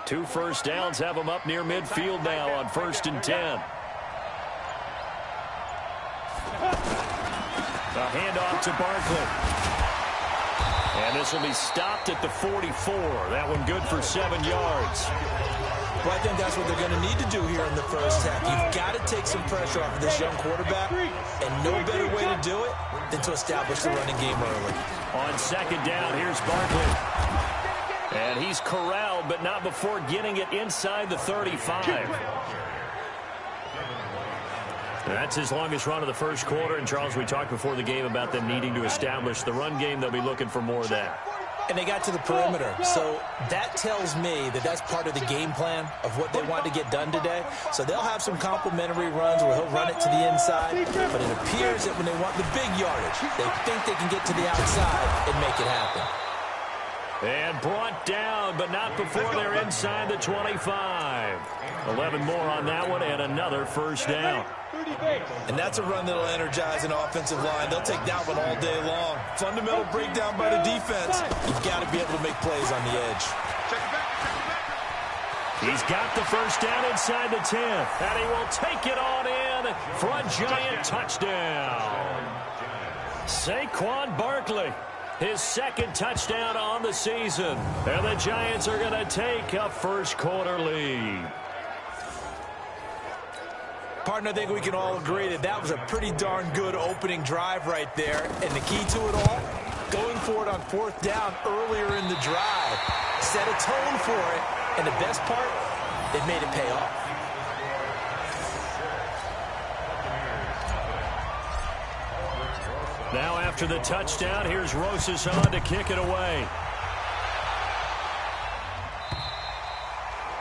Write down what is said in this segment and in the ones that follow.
2 first downs have them up near midfield now on 1st and 10. A handoff to Barkley. And this will be stopped at the 44. That one good for 7 yards. Well, I think that's what they're going to need to do here in the first half. You've got to take some pressure off of this young quarterback, and no better way to do it than to establish the running game early. On 2nd down, here's Barkley. And he's corralled, but not before getting it inside the 35. That's his longest run of the first quarter. And, Charles, we talked before the game about them needing to establish the run game. They'll be looking for more of that. And they got to the perimeter. So that tells me that that's part of the game plan of what they want to get done today. So they'll have some complementary runs where he'll run it to the inside. But it appears that when they want the big yardage, they think they can get to the outside and make it happen. And brought down, but not before they're inside the 25. 11 more on that one, and another first down. And that's a run that'll energize an offensive line. They'll take that one all day long. Fundamental breakdown by the defense. You've got to be able to make plays on the edge. He's got the first down inside the 10. And he will take it on in for a Giant touchdown. Saquon Barkley. His 2nd touchdown on the season. And the Giants are going to take a first quarter lead. Partner, I think we can all agree that that was a pretty darn good opening drive right there. And the key to it all, going for it on 4th down earlier in the drive. Set a tone for it. And the best part, it made it pay off. Now after the touchdown, here's Rosas on to kick it away.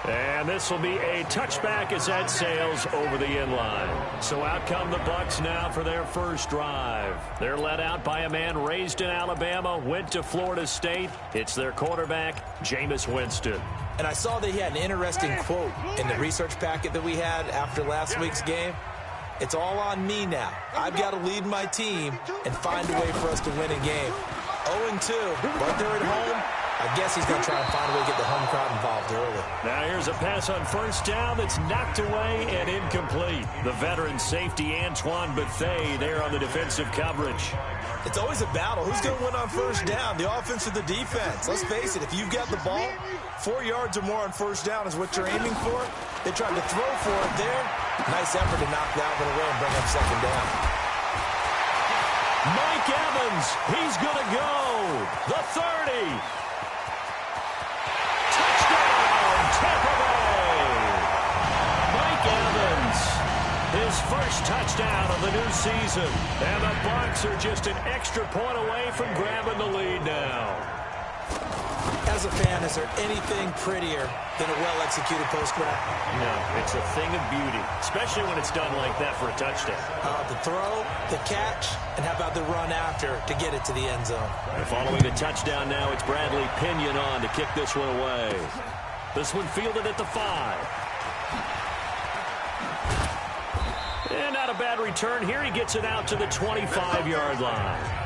And this will be a touchback as that sails over the inline. So out come the Bucs now for their first drive. They're led out by a man raised in Alabama, went to Florida State. It's their quarterback, Jameis Winston. And I saw that he had an interesting quote in the research packet that we had after last week's game. It's all on me now. I've got to lead my team and find a way for us to win a game. 0-2, but they're at home. I guess he's going to try and find a way to get the home crowd involved early. Now here's a pass on 1st down that's knocked away and incomplete. The veteran safety Antoine Bethea there on the defensive coverage. It's always a battle. Who's going to win on 1st down, the offense or the defense? Let's face it, if you've got the ball, 4 yards or more on 1st down is what you're aiming for. They tried to throw for it there. Nice effort to knock that one away and bring up 2nd down. Mike Evans, he's going to go. The 30. Touchdown, Tampa Bay. Mike Evans, his first touchdown of the new season. And the Bucs are just an extra point away from grabbing the lead now. As a fan, is there anything prettier than a well-executed post-grab? No, it's a thing of beauty, especially when it's done like that for a touchdown. The throw, the catch, and how about the run after to get it to the end zone? And following the touchdown now, it's Bradley Pinion on to kick this one away. This one fielded at the 5. And not a bad return here. He gets it out to the 25-yard line.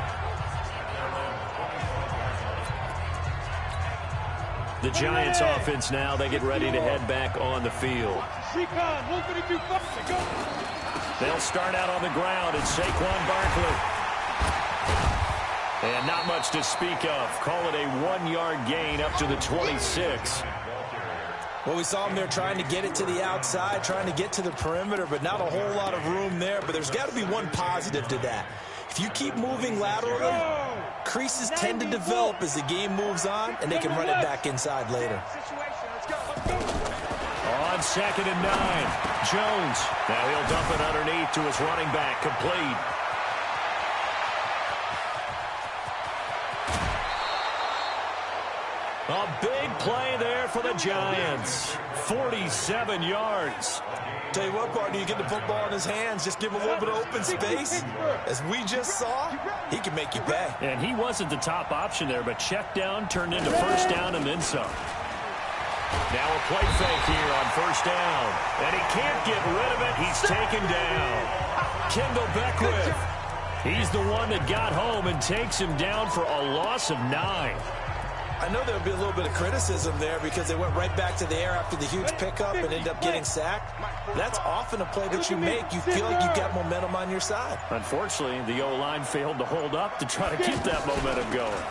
The Giants offense now, they get ready to head back on the field. They'll start out on the ground. It's Saquon Barkley. And not much to speak of. Call it a 1-yard gain up to the 26. Well, we saw him there trying to get it to the outside, trying to get to the perimeter, but not a whole lot of room there. But there's got to be one positive to that. If you keep moving laterally, creases tend to develop as the game moves on, and they can run it back inside later. On 2nd and 9, Jones. Now he'll dump it underneath to his running back, complete. A big play there for the Giants. 47 yards. Tell you what, partner, you get the football in his hands, just give him a little bit of open space. As we just saw, he can make you pay. And he wasn't the top option there, but check down turned into 1st down and then some. Now a play fake here on 1st down. And he can't get rid of it. He's taken down. Kendall Beckwith. He's the one that got home and takes him down for a loss of 9. I know there'll be a little bit of criticism there because they went right back to the air after the huge pickup and ended up getting sacked. That's often a play that you make. You feel like you've got momentum on your side. Unfortunately, the O-line failed to hold up to try to keep that momentum going.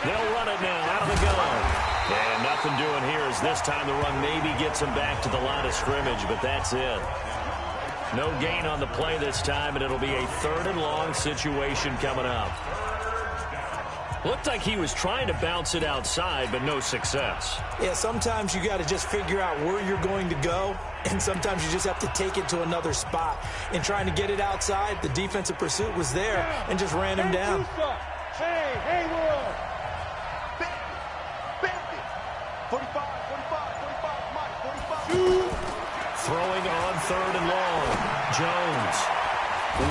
They'll run it now out of the gun. And nothing doing here as this time the run maybe gets them back to the line of scrimmage, but that's it. No gain on the play this time, and it'll be a 3rd and long situation coming up. Looked like he was trying to bounce it outside, but no success. Yeah, sometimes you got to just figure out where you're going to go, and sometimes you just have to take it to another spot. In trying to get it outside, the defensive pursuit was there and just ran him down. Hey, Will. 45, Mike, 45. Throwing on 3rd and long. Jones.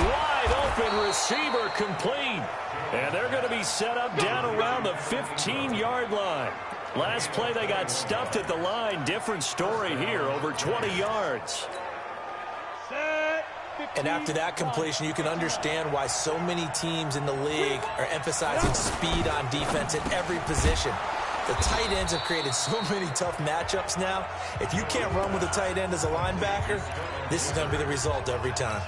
Wide open receiver complete. And they're going to be set up down around the 15-yard line. Last play they got stuffed at the line. Different story here, over 20 yards. And after that completion, you can understand why so many teams in the league are emphasizing speed on defense at every position. The tight ends have created so many tough matchups now. If you can't run with a tight end as a linebacker, this is going to be the result every time.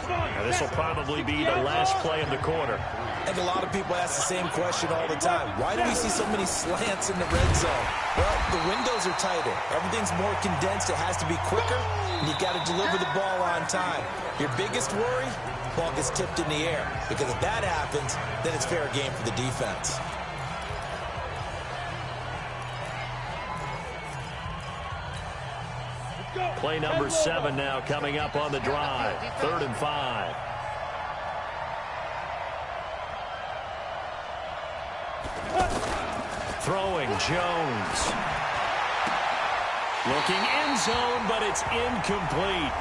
Now this will probably be the last play of the quarter. And a lot of people ask the same question all the time. Why do we see so many slants in the red zone? Well, the windows are tighter. Everything's more condensed. It has to be quicker, and you've got to deliver the ball on time. Your biggest worry, ball gets tipped in the air. Because if that happens, then it's fair game for the defense. Play number 7 now coming up on the drive. 3rd and 5. Throwing, Jones. Looking end zone, but it's incomplete.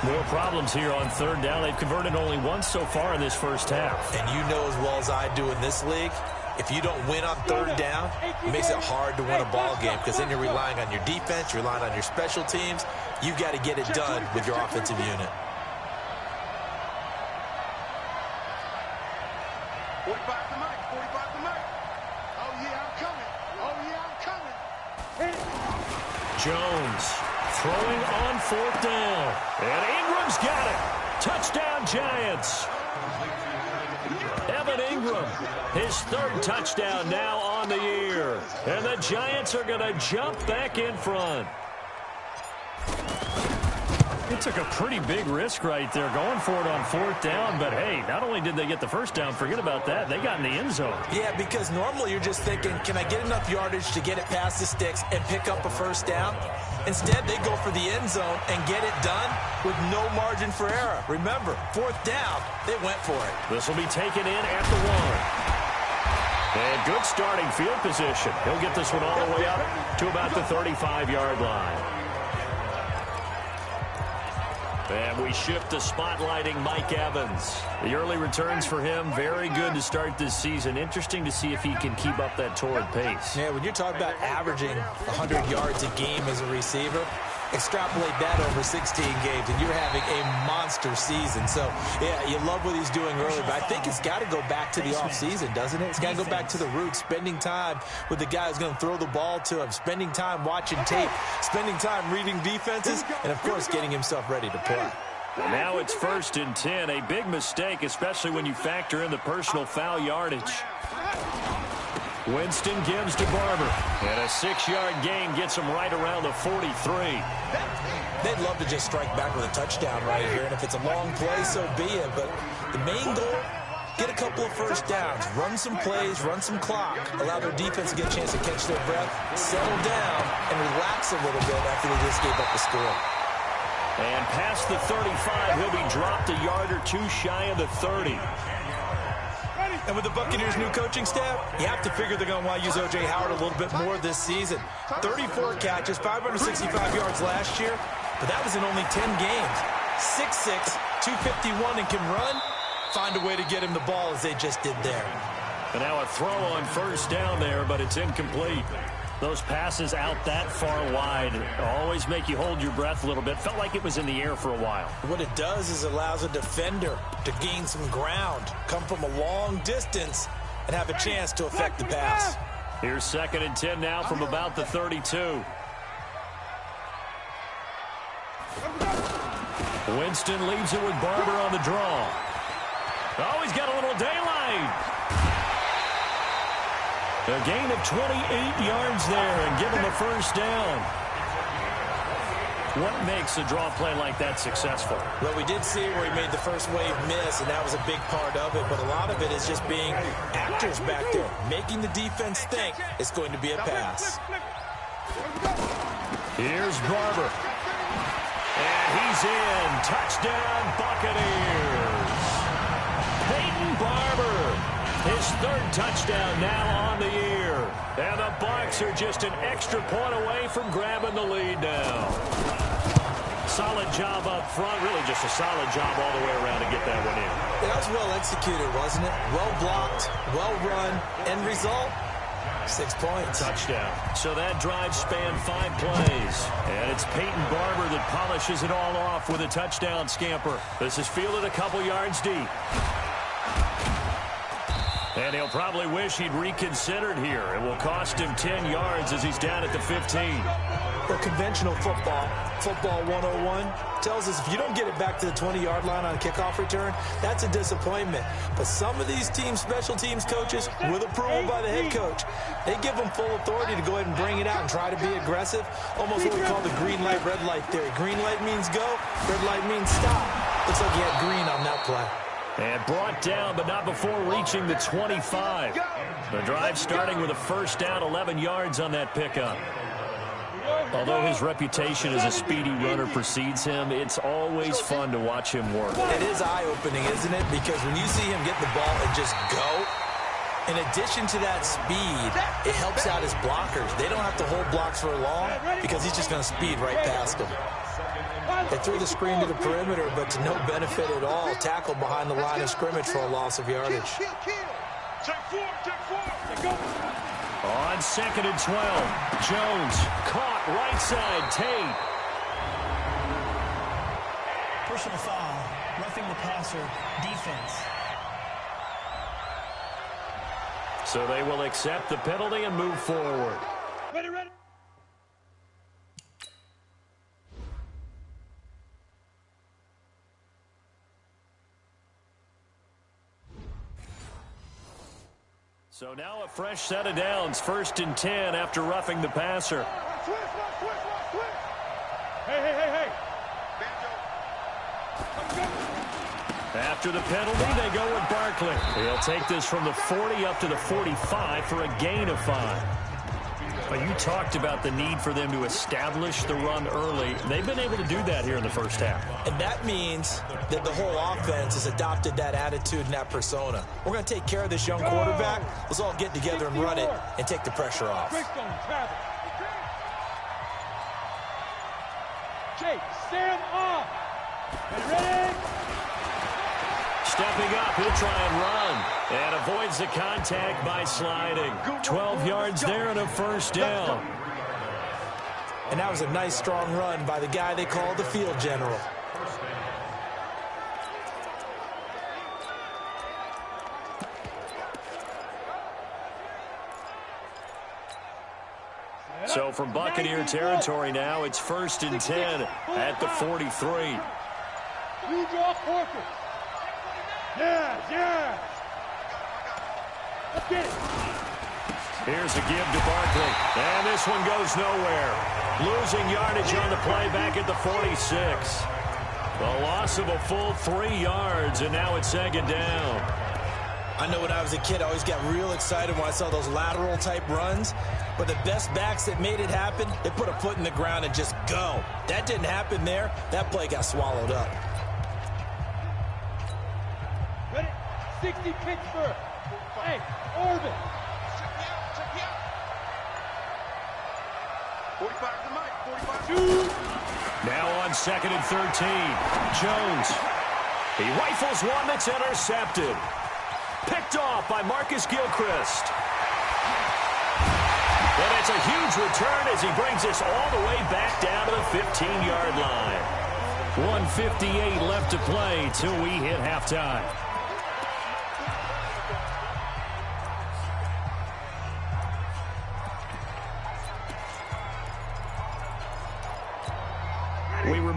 More problems here on 3rd down. They've converted only once so far in this first half. And you know as well as I do in this league, if you don't win on 3rd down, it makes it hard to win a ball game because then you're relying on your defense, you're relying on your special teams. You've got to get it done with your offensive unit. 45 to Mike. Oh, yeah, I'm coming. Jones throwing on 4th down. And Ingram's got it. Touchdown, Giants. Evan Ingram, his 3rd touchdown now on the year. And the Giants are going to jump back in front. It took a pretty big risk right there going for it on 4th down. But, hey, not only did they get the first down, forget about that. They got in the end zone. Yeah, because normally you're just thinking, can I get enough yardage to get it past the sticks and pick up a first down? Instead, they go for the end zone and get it done with no margin for error. Remember, 4th down, they went for it. This will be taken in at the 1. And good starting field position. He'll get this one all the way up to about the 35-yard line. And we shift to spotlighting Mike Evans. The early returns for him, very good to start this season. Interesting to see if he can keep up that torrid pace. Yeah, when you're talking about averaging 100 yards a game as a receiver, extrapolate that over 16 games, and you're having a monster season. So, yeah, you love what he's doing early, but I think it's got to go back to the offseason, doesn't it? It's got to go back to the roots, spending time with the guy who's going to throw the ball to him, spending time watching tape, spending time reading defenses, and, of course, getting himself ready to play. Now it's 1st and 10. A big mistake, especially when you factor in the personal foul yardage. Winston gives to Barber. And a 6-yard gain gets him right around the 43. They'd love to just strike back with a touchdown right here, and if it's a long play, so be it. But the main goal, get a couple of first downs, run some plays, run some clock, allow their defense to get a chance to catch their breath, settle down, and relax a little bit after they just gave up the score. And past the 35, he'll be dropped a yard or two shy of the 30. And with the Buccaneers' new coaching staff, you have to figure they're going to want to use O.J. Howard a little bit more this season. 34 catches, 565 yards last year, but that was in only 10 games. 6'6", 251, and can run. Find a way to get him the ball as they just did there. And now a throw on 1st down there, but it's incomplete. Those passes out that far wide always make you hold your breath a little bit. Felt like it was in the air for a while. What it does is it allows a defender to gain some ground, come from a long distance, and have a chance to affect the pass. Here's 2nd and 10 now from about the 32. Winston leaves it with Barber on the draw. Oh, he's got a little daylight. A gain of 28 yards there and give him a first down. What makes a draw play like that successful? Well, we did see where he made the first wave miss, and that was a big part of it. But a lot of it is just being actors back there, making the defense think it's going to be a pass. Here's Barber. And he's in. Touchdown, Buccaneers. Peyton Barber, his 3rd touchdown now on the year. And the Bucs are just an extra point away from grabbing the lead now. Solid job up front. Really just a solid job all the way around to get that one in. That was well executed, wasn't it? Well blocked, well run. End result, 6 points. Touchdown. So that drive spanned 5 plays. And it's Peyton Barber that polishes it all off with a touchdown scamper. This is fielded a couple yards deep. And he'll probably wish he'd reconsidered here. It will cost him 10 yards as he's down at the 15. Well, conventional football 101, tells us if you don't get it back to the 20-yard line on a kickoff return, that's a disappointment. But some of these teams, special teams coaches, with approval by the head coach, they give them full authority to go ahead and bring it out and try to be aggressive. Almost what we call the green light, red light theory. Green light means go, red light means stop. Looks like he had green on that play. And brought down, but not before reaching the 25. The drive starting with a first down, 11 yards on that pickup. Although his reputation as a speedy runner precedes him, it's always fun to watch him work. It is eye-opening, isn't it? Because when you see him get the ball and just go, in addition to that speed, it helps out his blockers. They don't have to hold blocks for long because he's just going to speed right past them. They threw the screen to the perimeter, but to no benefit at all. Tackled behind the line of scrimmage for a loss of yardage. On 2nd and 12, Jones caught right side, Tate. Personal foul, roughing the passer, defense. So they will accept the penalty and move forward. Ready, ready. So now a fresh set of downs, 1st and 10 after roughing the passer. Hey. After the penalty, they go with Barkley. He'll take this from the 40 up to the 45 for a gain of 5. But you talked about the need for them to establish the run early. They've been able to do that here in the first half. And that means that the whole offense has adopted that attitude and that persona. We're going to take care of this young quarterback. Let's all get together and run it and take the pressure off. Jake, stand off. Ready? Stepping up, he'll try and run. And avoids the contact by sliding. 12 yards there and a first down. And that was a nice, strong run by the guy they call the field general. So from Buccaneer territory now, it's 1st and 10 at the 43. You draw Porter. Yeah. Let's get it. Here's a give to Barkley. And this one goes nowhere. Losing yardage on the play back at the 46. A loss of a full 3 yards, and now it's 2nd down. I know when I was a kid, I always got real excited when I saw those lateral-type runs. But the best backs that made it happen, they put a foot in the ground and just go. That didn't happen there. That play got swallowed up. Ready? 60 Pittsburgh. Hey, Orbit. 45 to Mike. 45. Now on 2nd and 13. Jones. He rifles one that's intercepted. Picked off by Marcus Gilchrist. And it's a huge return as he brings this all the way back down to the 15-yard line. 1:58 left to play till we hit halftime.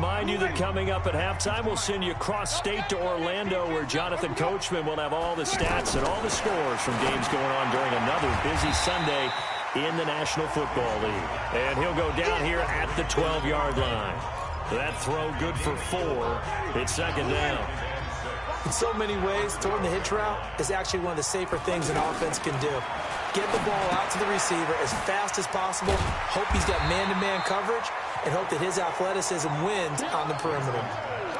remind you that coming up at halftime, we'll send you across-state to Orlando, where Jonathan Coachman will have all the stats and all the scores from games going on during another busy Sunday in the National Football League. And he'll go down here at the 12-yard line. That throw good for 4. It's second down. In so many ways, throwing the hitch route is actually one of the safer things an offense can do. Get the ball out to the receiver as fast as possible, hope he's got man-to-man coverage, and hope that his athleticism wins on the perimeter.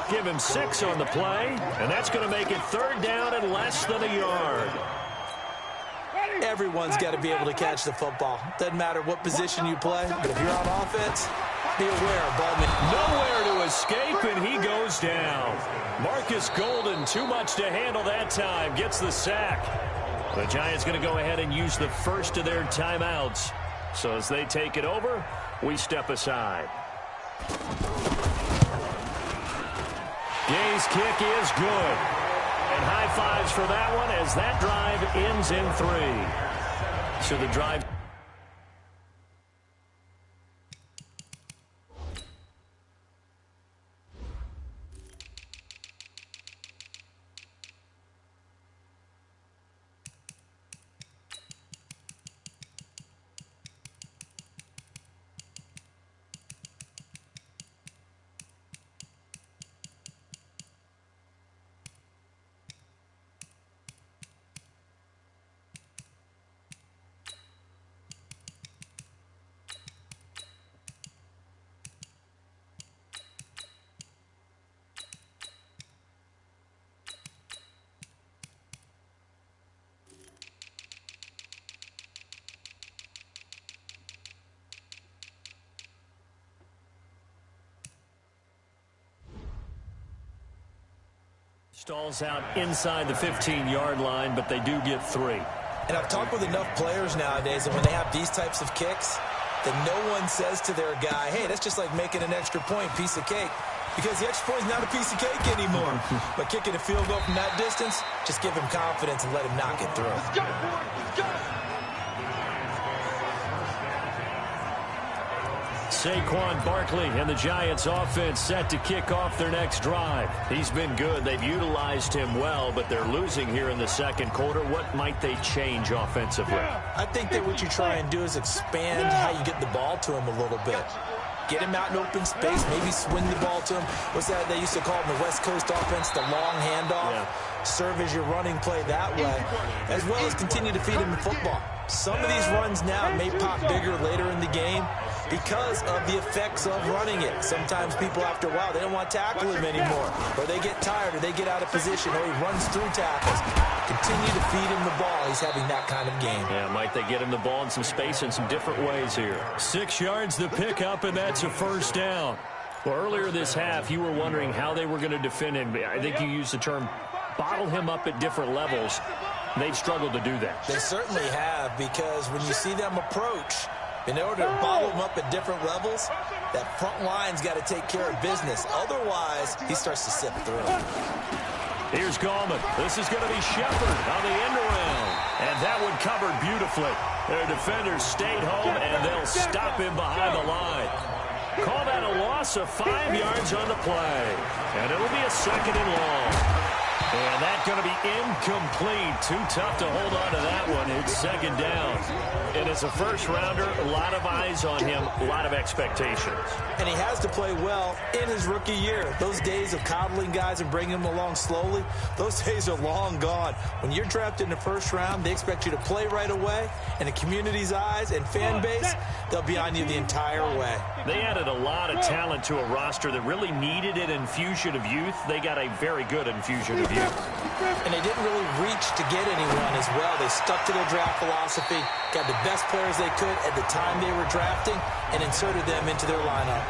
Give him 6 on the play, and that's going to make it third down and less than a yard. Everyone's got to be able to catch the football. Doesn't matter what position you play, but if you're on offense, be aware, Baldwin. Nowhere to escape, and he goes down. Marcus Golden, too much to handle that time, gets the sack. The Giants going to go ahead and use the first of their timeouts. So as they take it over, we step aside. Gay's kick is good. And high fives for that one as that drive ends in 3. So the drive... Stalls out inside the 15-yard line, but they do get 3. And I've talked with enough players nowadays that when they have these types of kicks, that no one says to their guy, hey, that's just like making an extra point, piece of cake. Because the extra point is not a piece of cake anymore. But kicking a field goal from that distance, just give him confidence and let him knock it through. Let's go, boy. Let's go. Saquon Barkley and the Giants offense set to kick off their next drive. He's been good. They've utilized him well, but they're losing here in the second quarter. What might they change offensively? I think that what you try and do is expand how you get the ball to him a little bit. Get him out in open space, maybe swing the ball to him. What's that they used to call in the West Coast offense, the long handoff? Yeah. Serve as your running play that way, as well as continue to feed him the football. Some of these runs now may pop bigger later in the game because of the effects of running it. Sometimes people, after a while, they don't want to tackle him anymore, or they get tired, or they get out of position, or he runs through tackles. Continue to feed him the ball. He's having that kind of game. Yeah, might they get him the ball in some space in some different ways here. 6 yards to pick up, and that's a first down. Well, earlier this half, you were wondering how they were going to defend him. I think you used the term bottle him up at different levels. They've struggled to do that. They certainly have, because when you see them approach, in order to bottle him up at different levels, that front line's got to take care of business. Otherwise, he starts to sip through. Here's Gallman. This is going to be Shepard on the end around. And that one covered beautifully. Their defenders stayed home, and they'll stop him behind the line. Call that a loss of 5 yards on the play. And it'll be a second and long. And that's going to be incomplete. Too tough to hold on to that one. It's second down. And as a first-rounder, a lot of eyes on him, a lot of expectations. And he has to play well in his rookie year. Those days of coddling guys and bringing them along slowly, those days are long gone. When you're drafted in the first round, they expect you to play right away. And the community's eyes and fan base, they'll be on you the entire way. They added a lot of talent to a roster that really needed an infusion of youth. They got a very good infusion of youth. And they didn't really reach to get anyone as well. They stuck to their draft philosophy, got the best players they could at the time they were drafting, and inserted them into their lineup.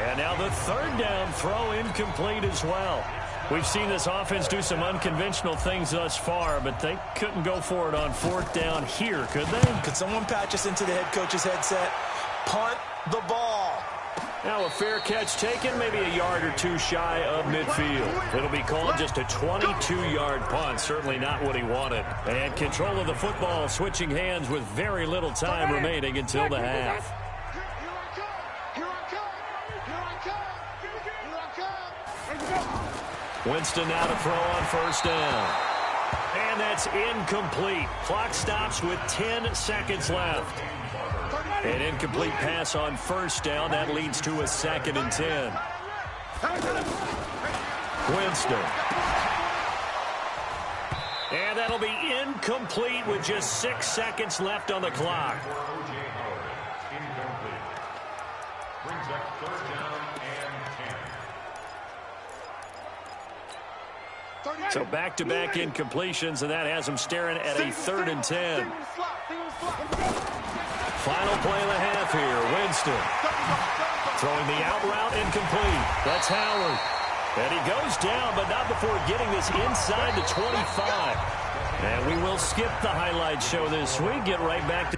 And now the third down throw incomplete as well. We've seen this offense do some unconventional things thus far, but they couldn't go for it on fourth down here, could they? Could someone patch us into the head coach's headset? Punt the ball. Now a fair catch taken, maybe a yard or two shy of midfield. It'll be called just a 22-yard punt, certainly not what he wanted. And control of the football switching hands with very little time remaining until the half. Here I come. Winston now to throw on first down. And that's incomplete. Clock stops with 10 seconds left. An incomplete pass on first down. That leads to a 2nd and 10. Winston. And that'll be incomplete with just 6 seconds left on the clock. Brings up 3rd down and 10. So back-to-back incompletions, and that has them staring at a 3rd and 10. Final play and a half here. Winston throwing the out route incomplete. That's Howard. And he goes down, but not before getting this inside the 25. And we will skip the highlight show this week. Get right back to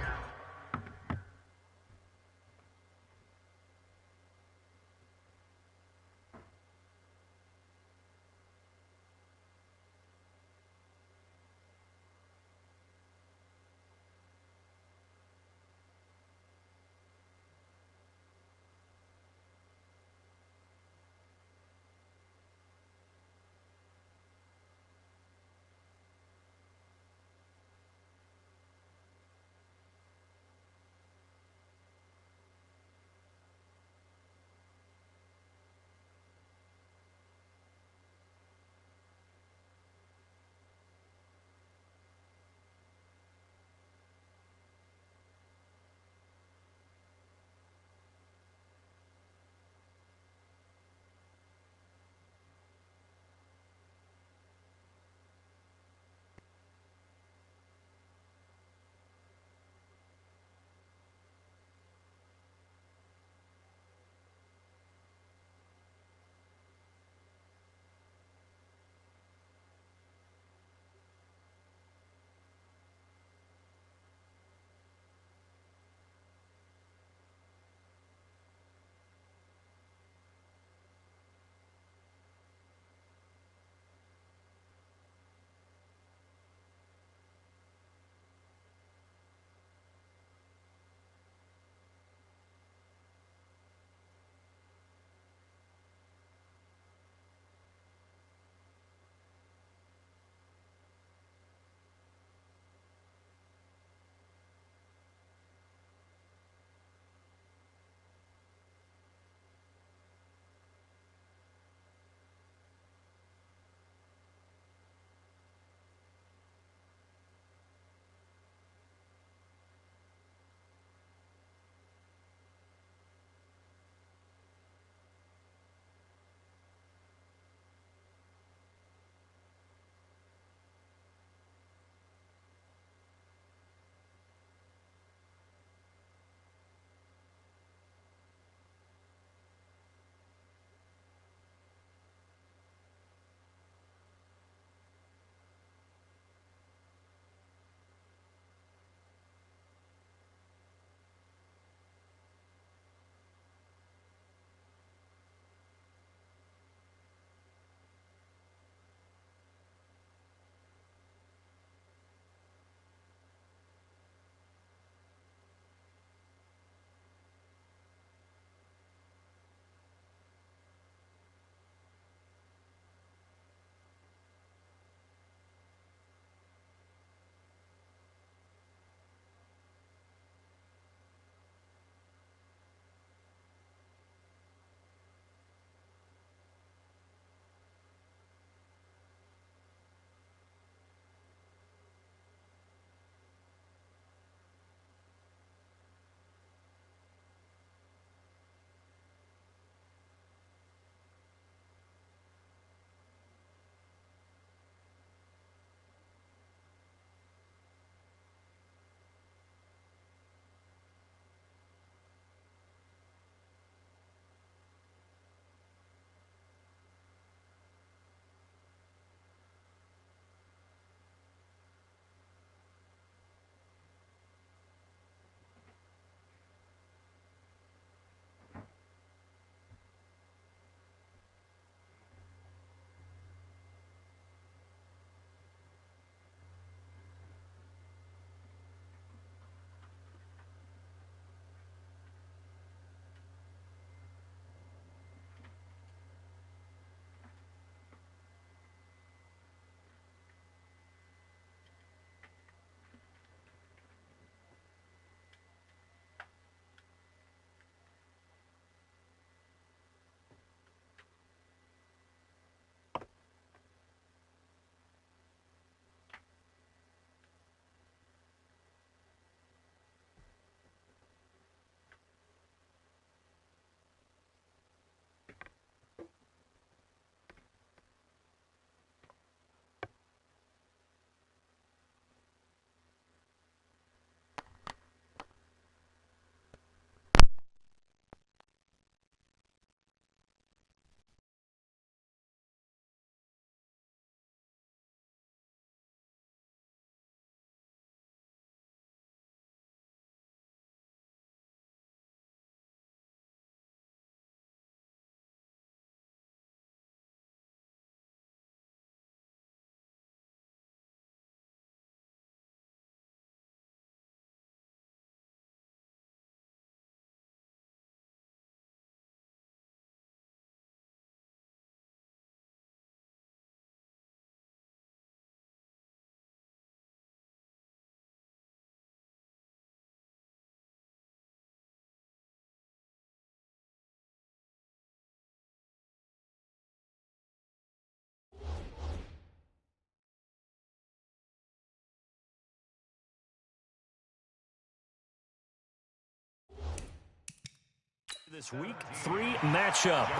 This Week 3 matchup.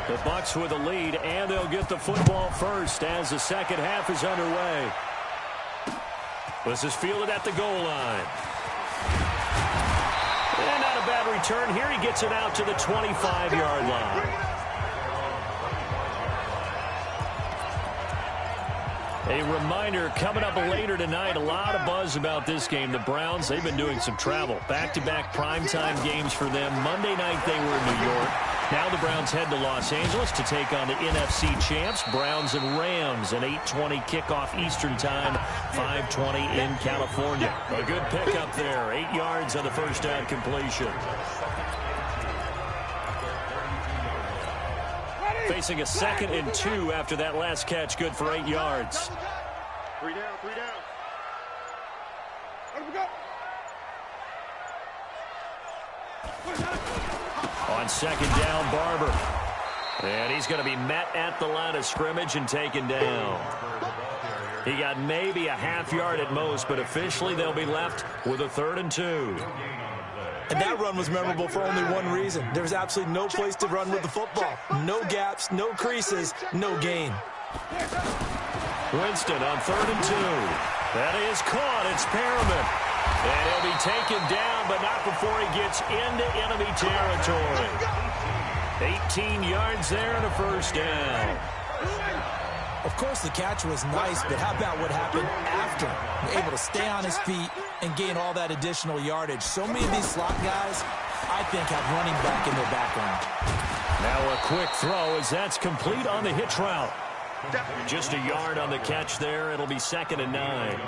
The Bucs with a lead, and they'll get the football first as the second half is underway. This is fielded at the goal line. And not a bad return here. He gets it out to the 25-yard line. A reminder, coming up later tonight, a lot of buzz about this game. The Browns, they've been doing some travel. Back-to-back primetime games for them. Monday night they were in New York. Now the Browns head to Los Angeles to take on the NFC champs, Browns and Rams. An 8:20 kickoff Eastern time, 5:20 in California. A good pickup there. 8 yards on the first down completion. Facing a 2nd and 2 after that last catch, good for 8 yards. 3 down, 3 down. Let him go. On 2nd down, Barber. And he's going to be met at the line of scrimmage and taken down. He got maybe a half yard at most, but officially they'll be left with a 3rd and 2. And that run was memorable for only one reason. There was absolutely no place to run with the football. No gaps, no creases, no gain. Winston on 3rd and 2. That is caught. It's Perriman. And he'll be taken down, but not before he gets into enemy territory. 18 yards there and a first down. Of course, the catch was nice, but how about what happened after? Able to stay on his feet and gain all that additional yardage. So many of these slot guys, I think, have running back in their background. Now a quick throw as that's complete on the hitch route. Just a yard on the catch there. It'll be 2nd and 9.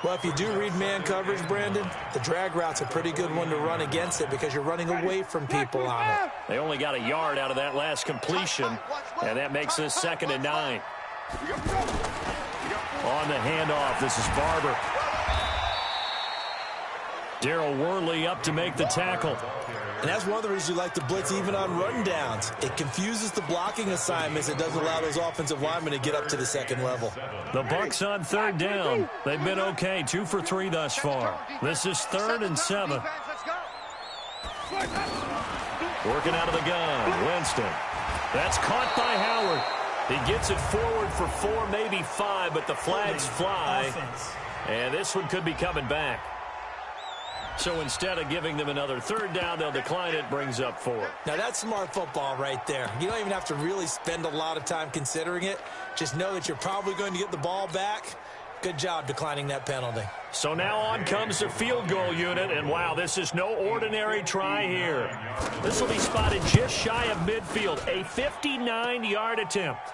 Well, if you do read man coverage, Brandon, the drag route's a pretty good one to run against it because you're running away from people on it. They only got a yard out of that last completion, and that makes this 2nd and 9. On the handoff, this is Barber. Darryl Worley up to make the tackle. And that's one of the reasons you like to blitz even on rundowns. It confuses the blocking assignments. It doesn't allow those offensive linemen to get up to the second level. The Bucs on 3rd down. They've been okay, 2 for 3 thus far. This is 3rd and 7. Working out of the gun, Winston. That's caught by Howard. He gets it forward for 4, maybe 5, but the flags fly. And this one could be coming back. So instead of giving them another 3rd down, they'll decline it, brings up 4. Now that's smart football right there. You don't even have to really spend a lot of time considering it. Just know that you're probably going to get the ball back. Good job declining that penalty. So now on comes the field goal unit, and wow, this is no ordinary try here. This will be spotted just shy of midfield, a 59-yard attempt.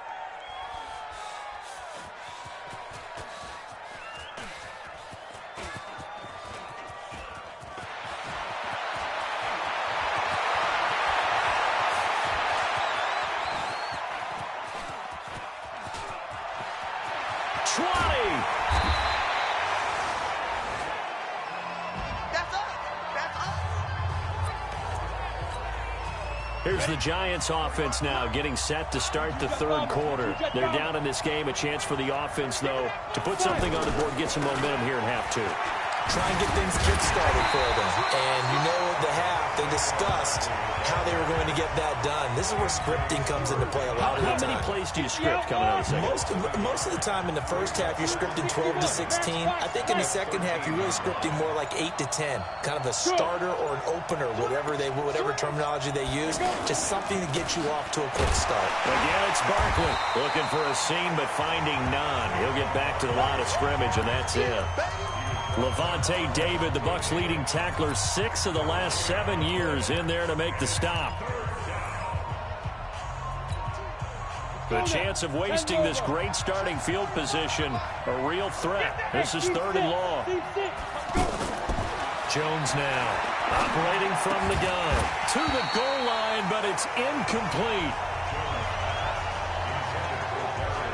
Here's the Giants offense now getting set to start the 3rd quarter. They're down in this game. A chance for the offense, though, to put something on the board, get some momentum here in half 2. Try and get things kick-started for them. And you know at the half, they discussed how they were going to get that done. This is where scripting comes into play a lot of the time. How many plays do you script coming out of the second? Most of the time in the first half, you're scripting 12 to 16. I think in the second half, you're really scripting more like 8 to 10. Kind of a starter or an opener, whatever terminology they use. Just something to get you off to a quick start. Again, it's Barkley looking for a seam, but finding none. He'll get back to the line of scrimmage, and that's it. Levante David, the Bucs leading tackler, 6 of the last 7 years in there to make the stop. The chance of wasting this great starting field position, a real threat. This is 3rd and long. Jones now operating from the gun to the goal line, but it's incomplete.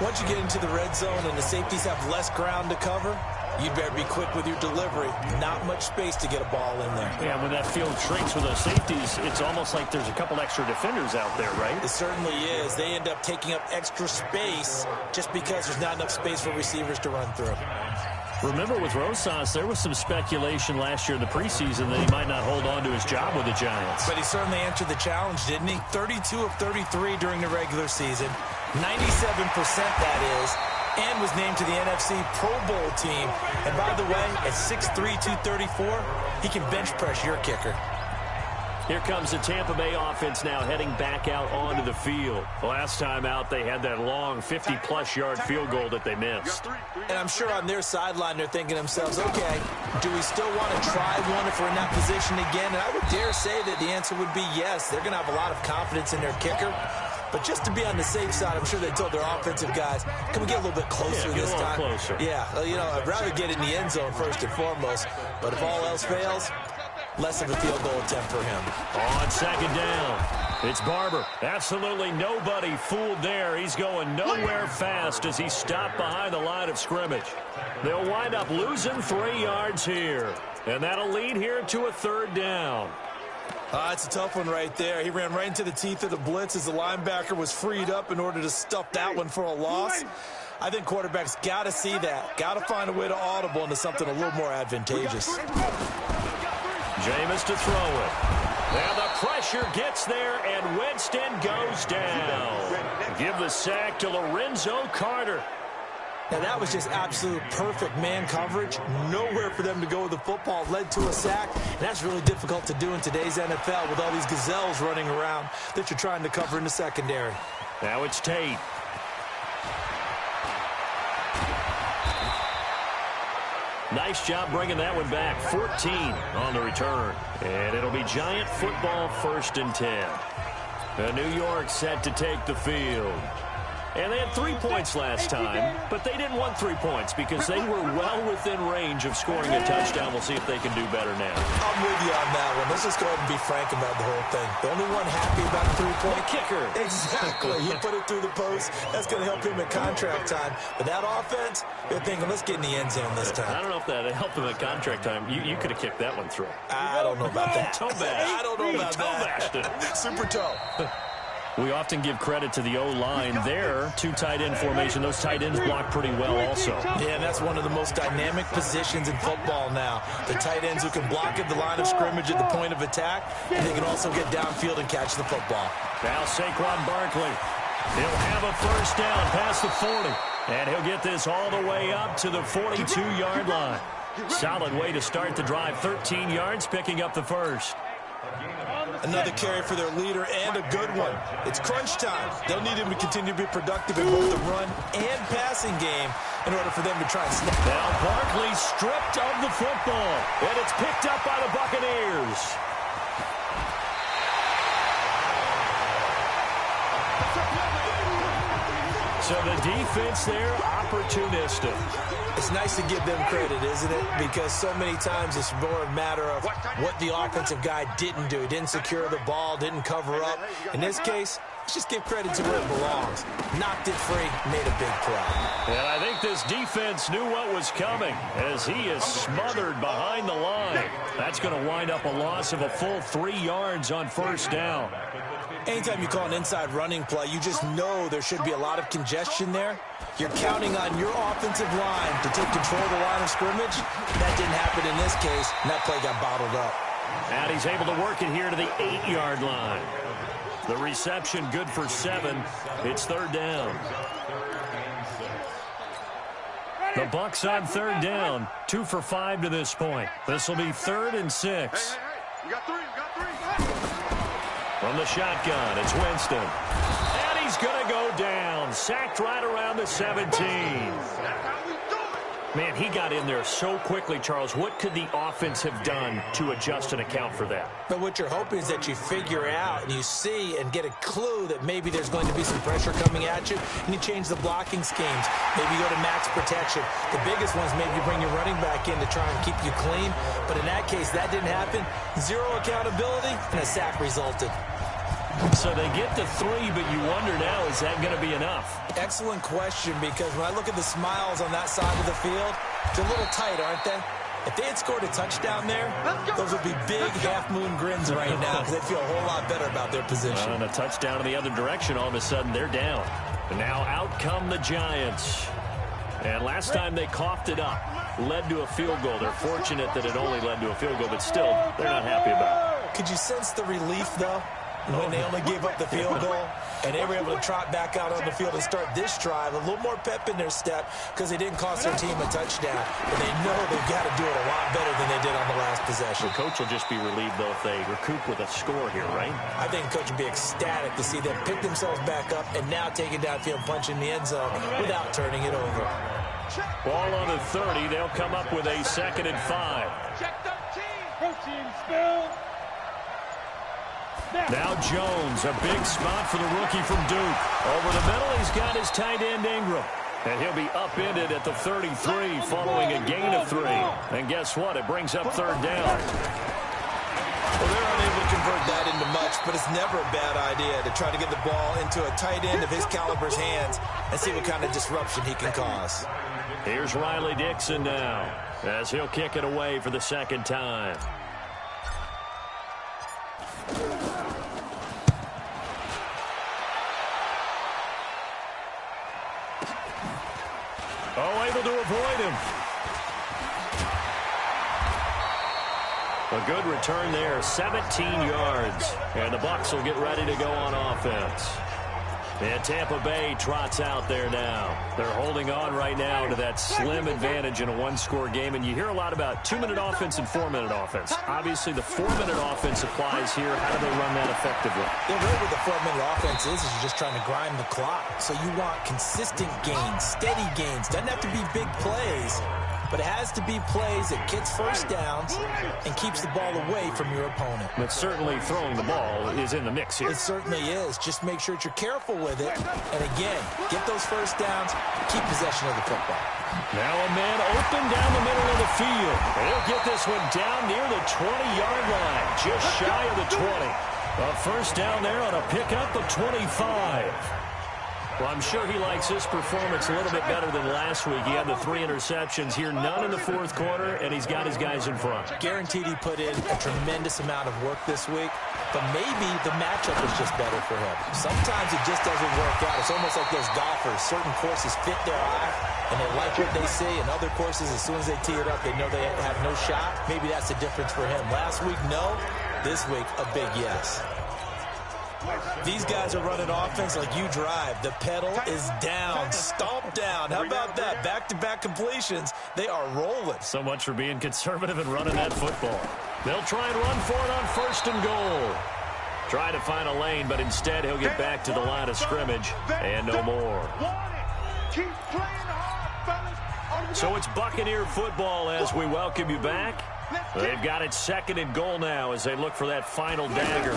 Once you get into the red zone and the safeties have less ground to cover, you better be quick with your delivery. Not much space to get a ball in there. Yeah, when that field shrinks with those safeties, it's almost like there's a couple extra defenders out there, right? It certainly is. They end up taking up extra space just because there's not enough space for receivers to run through. Remember with Rosas, there was some speculation last year in the preseason that he might not hold on to his job with the Giants. But he certainly answered the challenge, didn't he? 32 of 33 during the regular season, 97% that is, and was named to the NFC Pro Bowl team. And by the way, at 6'3", 234, he can bench press your kicker. Here comes the Tampa Bay offense now heading back out onto the field. Last time out, they had that long 50-plus yard field goal that they missed. And I'm sure on their sideline, they're thinking to themselves, okay, do we still want to try one if we're in that position again? And I would dare say that the answer would be yes. They're going to have a lot of confidence in their kicker. But just to be on the safe side, I'm sure they told their offensive guys, can we get a little bit closer this time? Closer. Yeah, you know, I'd rather get in the end zone first and foremost. But if all else fails, less of a field goal attempt for him. On second down, it's Barber. Absolutely nobody fooled there. He's going nowhere fast as he stopped behind the line of scrimmage. They'll wind up losing 3 yards here. And that'll lead here to a third down. It's a tough one right there. He ran right into the teeth of the blitz as the linebacker was freed up in order to stuff that one for a loss. I think quarterbacks got to see that. Got to find a way to audible into something a little more advantageous. Jameis to throw it. And the pressure gets there, and Winston goes down. Give the sack to Lorenzo Carter. Now, that was just absolute perfect man coverage. Nowhere for them to go with the football. Led to a sack, and that's really difficult to do in today's NFL with all these gazelles running around that you're trying to cover in the secondary. Now it's Tate. Nice job bringing that one back. 14 on the return. And it'll be Giant football 1st and 10. New York set to take the field. And they had 3 points last time, but they didn't want 3 points because they were well within range of scoring a touchdown. We'll see if they can do better now. I'm with you on that one. Let's just go ahead and be frank about the whole thing. The only one happy about the 3-point kicker. Exactly. He put it through the post. That's going to help him at contract time. But that offense, they're thinking, let's get in the end zone this time. I don't know if that helped him at contract time. You could have kicked that one through. I don't know about that. Toe bash. I don't know about that. Toe bashed it. Super toe. We often give credit to the O-line there. 2 tight end formation. Those tight ends block pretty well also. Yeah, and that's one of the most dynamic positions in football now. The tight ends who can block at the line of scrimmage at the point of attack, and they can also get downfield and catch the football. Now Saquon Barkley. He'll have a first down past the 40. And he'll get this all the way up to the 42-yard line. Solid way to start the drive. 13 yards, picking up the first. Another carry for their leader and a good one. It's crunch time. They'll need him to continue to be productive in both the run and passing game in order for them to try and snap. Now Barkley stripped of the football, and it's picked up by the Buccaneers. So the defense there, opportunistic. It's nice to give them credit, isn't it? Because so many times it's more a matter of what the offensive guy didn't do. He didn't secure the ball, didn't cover up. In this case, let's just give credit to where it belongs. Knocked it free, made a big play. And I think this defense knew what was coming as he is smothered behind the line. That's going to wind up a loss of a full 3 yards on first down. Anytime you call an inside running play, you just know there should be a lot of congestion there. You're counting on your offensive line to take control of the line of scrimmage. That didn't happen in this case, and that play got bottled up. And he's able to work it here to the 8-yard line. The reception good for 7. It's third down. The Bucs on third down. 2 for 5 to this point. This will be 3rd and 6. You got 3. From the shotgun, it's Winston. And he's going to go down. Sacked right around the 17. Man, he got in there so quickly, Charles. What could the offense have done to adjust and account for that? But what you're hoping is that you figure out and you see and get a clue that maybe there's going to be some pressure coming at you, and you change the blocking schemes. Maybe you go to max protection. The biggest ones, maybe you bring your running back in to try and keep you clean. But in that case, that didn't happen. 0 accountability, and a sack resulted. So they get to 3, but you wonder now, is that going to be enough? Excellent question, because when I look at the smiles on that side of the field, they're a little tight, aren't they? If they had scored a touchdown there, those would be big half-moon grins right now because they'd feel a whole lot better about their position. And a touchdown in the other direction, all of a sudden they're down. And now out come the Giants. And last time they coughed it up. led to a field goal. They're fortunate that it only led to a field goal, but still, they're not happy about it. Could you sense the relief, though, when they only gave up the field goal and they were able to trot back out on the field and start this drive? A little more pep in their step because they didn't cost their team a touchdown. But they know they've got to do it a lot better than they did on the last possession. The coach will just be relieved, though, if they recoup with a score here, right? I think the coach would be ecstatic to see them pick themselves back up and now take it downfield, punch in the end zone without turning it over. Ball on the 30. They'll come up with a 2nd and 5. Check 13. Protein spill. Now Jones, a big spot for the rookie from Duke. Over the middle, he's got his tight end Ingram. And he'll be upended at the 33 following a gain of 3. And guess what? It brings up 3rd down. Well, they're unable to convert that into much, but it's never a bad idea to try to get the ball into a tight end of his caliber's hands and see what kind of disruption he can cause. Here's Riley Dixon now as he'll kick it away for the 2nd time. Oh, able to avoid him. A good return there, 17 yards. And the Bucs will get ready to go on offense. And Tampa Bay trots out there now. They're holding on right now to that slim advantage in a one-score game. And you hear a lot about 2-minute offense and 4-minute offense. Obviously, the 4-minute offense applies here. How do they run that effectively? The way with the 4-minute offense is you're just trying to grind the clock. So you want consistent gains, steady gains. Doesn't have to be big plays, but it has to be plays that gets first downs and keeps the ball away from your opponent. But certainly throwing the ball is in the mix here. It certainly is. Just make sure that you're careful with it. And again, get those first downs, keep possession of the football. Now a man open down the middle of the field. And he'll get this one down near the 20-yard line, just shy of the 20. A first down there on a pickup of 25. Well, I'm sure he likes this performance a little bit better than last week. He had the 3 interceptions here, none in the 4th quarter, and he's got his guys in front. Guaranteed he put in a tremendous amount of work this week, but maybe the matchup is just better for him. Sometimes it just doesn't work out. It's almost like those golfers. Certain courses fit their eye, and they like what they see, and other courses, as soon as they tee it up, they know they have no shot. Maybe that's the difference for him. Last week, no. This week, a big yes. These guys are running offense like you drive. The pedal is down, stomp down. How about that? Back-to-back completions. They are rolling. So much for being conservative and running that football. They'll try and run for it on 1st and goal. Try to find a lane, but instead he'll get back to the line of scrimmage and no more. So it's Buccaneer football as we welcome you back. They've got it 2nd and goal now as they look for that final dagger.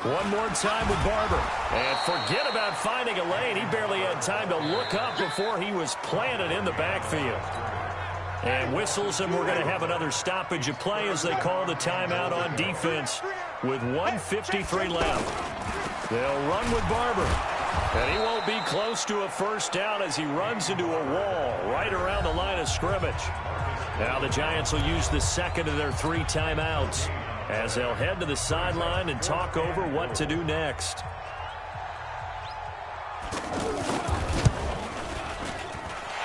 One more time with Barber. And forget about finding a lane. He barely had time to look up before he was planted in the backfield. And whistles, and we're going to have another stoppage of play as they call the timeout on defense with 1:53 left. They'll run with Barber. And he won't be close to a first down as he runs into a wall right around the line of scrimmage. Now the Giants will use the 2nd of their 3 timeouts as they'll head to the sideline and talk over what to do next.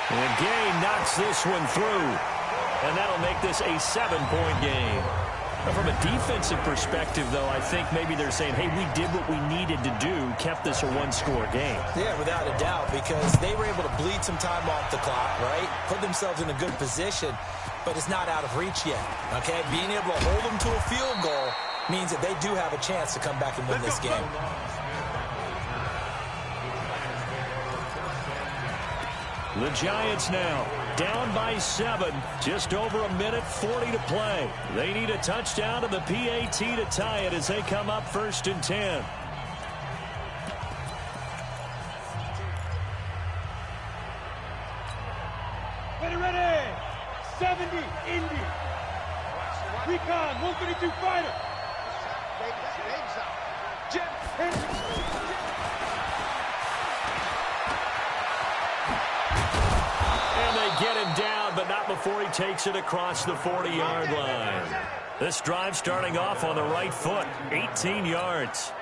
And Gay knocks this one through. And that'll make this a 7-point game. From a defensive perspective, though, I think maybe they're saying, hey, we did what we needed to do, kept this a one-score game. Yeah, without a doubt, because they were able to bleed some time off the clock, right? Put themselves in a good position, but it's not out of reach yet, okay? Being able to hold them to a field goal means that they do have a chance to come back and win this game. The Giants now down by 7, just over 1:40 to play. They need a touchdown to the PAT to tie it as they come up 1st and 10. Ready. 70, Indy. Recon, 132 fighter. Get him down, but not before he takes it across the 40-yard line. This drive starting off on the right foot, 18 yards.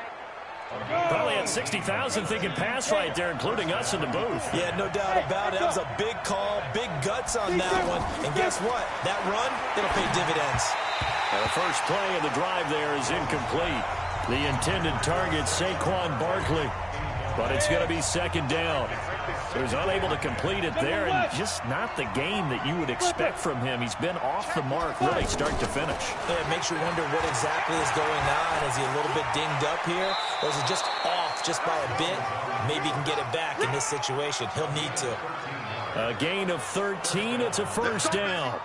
Probably had 60,000 thinking pass right there, including us in the booth. Yeah, no doubt about it. That was a big call, big guts on that one. And guess what? That run, it'll pay dividends. The first play of the drive there is incomplete. The intended target, Saquon Barkley. But it's going to be second down. So he's unable to complete it there, and just not the game that you would expect from him. He's been off the mark really start to finish. Yeah, it makes you wonder what exactly is going on. Is he a little bit dinged up here? Or is he just off just by a bit? Maybe he can get it back in this situation. He'll need to. A gain of 13. It's a first down.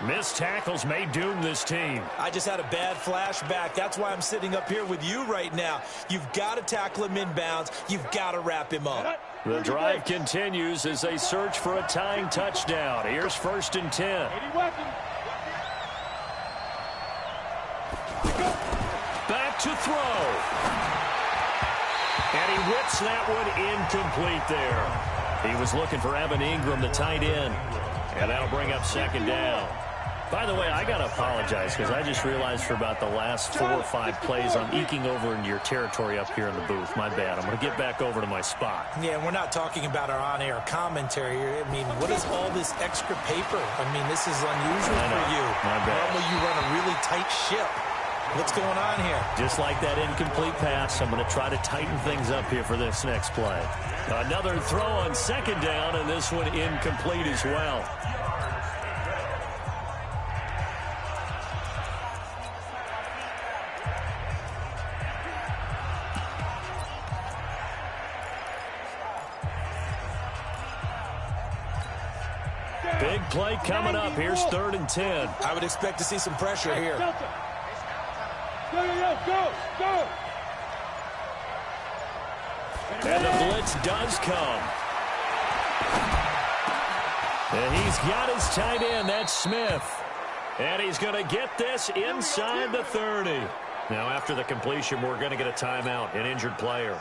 Missed tackles may doom this team. I just had a bad flashback. That's why I'm sitting up here with you right now. You've got to tackle him inbounds. You've got to wrap him up. The drive continues as they search for a tying touchdown. Here's 1st and 10. Back to throw. And he whips that one incomplete there. He was looking for Evan Ingram, the tight end. And that'll bring up second down. By the way, I got to apologize because I just realized for about the last 4 or 5 plays I'm eking over into your territory up here in the booth. My bad. I'm going to get back over to my spot. Yeah, we're not talking about our on-air commentary here. I mean, what is all this extra paper? I mean, this is unusual for you. My bad. Normally you run a really tight ship. What's going on here? Just like that incomplete pass, I'm going to try to tighten things up here for this next play. Another throw on second down, and this one incomplete as well. Big play coming up. Here's 3rd and 10. I would expect to see some pressure here. Go. And the blitz does come. And he's got his tight end. That's Smith. And he's going to get this inside the 30. Now, after the completion, we're going to get a timeout, an injured player.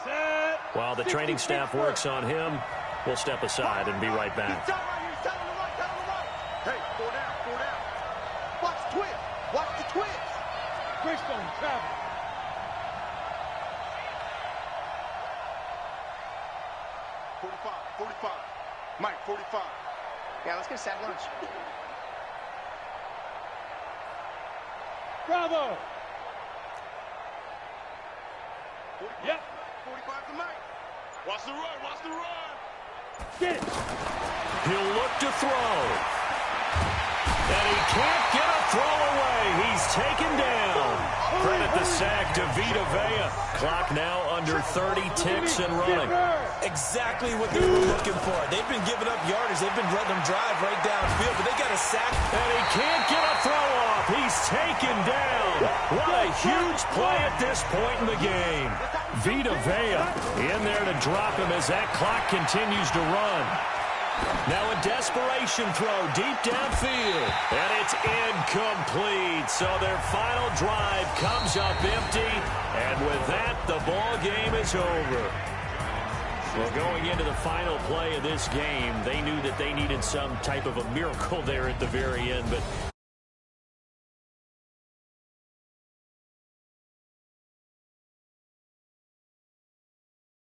While the training staff works on him, we'll step aside and be right back. Hey, 4 down. Watch the twist. Watch the twist. Twist on travel. Mike, 45. Yeah, let's get a sack lunch. Bravo. 45. Yep. 45 to Mike. Watch the run. Get it. He'll look to throw. And he can't get a throw away. He's taken down. Credit the sack to Vita Vea. Clock now under 30 ticks and running. Exactly what they were looking for. They've been giving up yardage. They've been letting them drive right downfield, but they got a sack. And he can't get a throw off. He's taken down. What a huge play at this point in the game. Vita Vea in there to drop him as that clock continues to run. Now a desperation throw deep downfield. And it's incomplete. So their final drive comes up empty. And with that, the ball game is over. Well, going into the final play of this game, they knew that they needed some type of a miracle there at the very end. But